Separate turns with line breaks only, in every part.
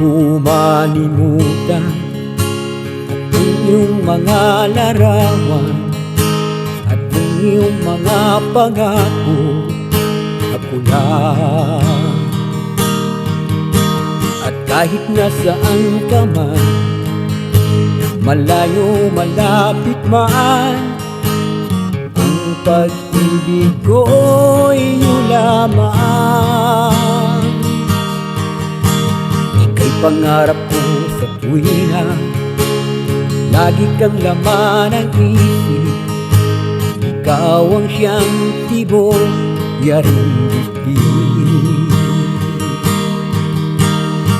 ko malimutan at iyong mga larawan at iyong mga pangako. Ako lang, at kahit nasaan ka man, malayo malapit man, ang pag-ibig ko'y iyong lamang. Ika'y pangarap ko sa tuwina, lagi kang laman ng isip. Ikaw ang siyang tibok, yaring dibdib.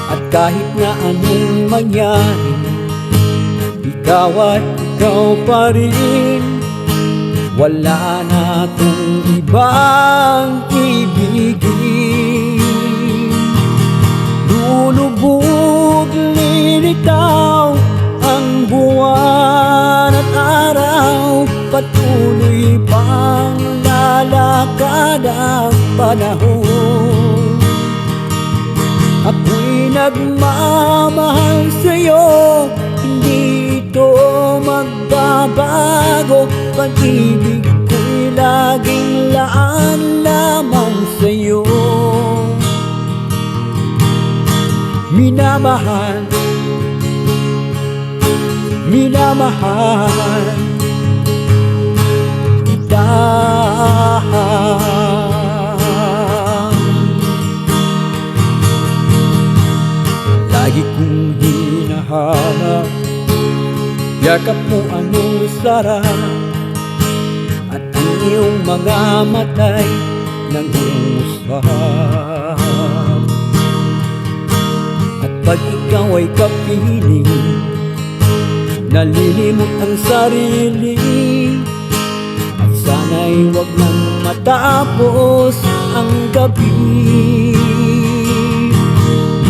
At kahit na anong mangyari, ikaw at ikaw pa rin. Wala na akong ibang ibigin. Lulubog, lilitaw ang buwan at araw, patuloy pang lalakad ang panahon. Ako'y nagmamahal sa'yo, hindi ito magbabago. Pag-ibig ko'y laging laan lamang sa'yo. Minamahal, minamahal kita. Lagi kong hinahanap, yakap mo anong sarap, at ang iyong mga matay nangungusap. At pag ikaw ay kapiling, nalilimot ang sarili, at sana'y wag nang matapos ang gabi.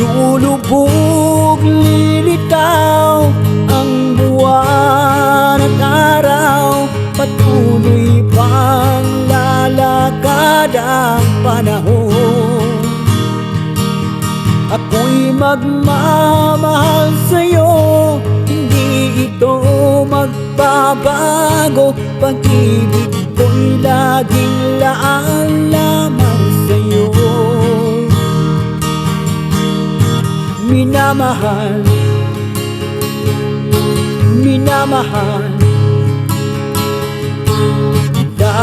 Lulubog, lilitaw ang buwan at araw, patuloy pang lalakad ang panahon. Ako'y magmamahal sa'yo, hindi ito magbabago. Pag-ibig ko'y laging laan lamang sa'yo. Minamahal, minamahal kita.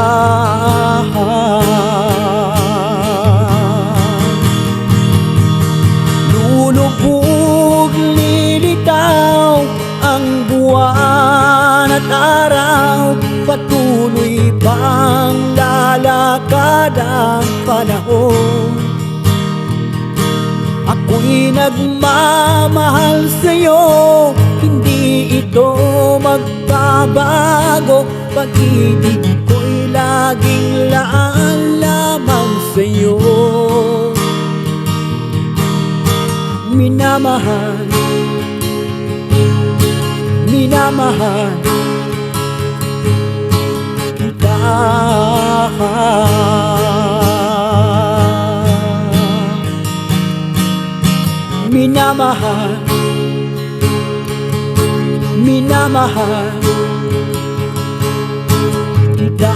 Lulubog, lilitaw ang buwan at araw, patuloy pang lalakad ang panahon. Ako'y nagmamahal sa'yo, hindi ito magbabago. Pag-ibig ko'y laging laan lamang sa'yo. Minamahal, minamahal kita. Minamahal, minamahal kita.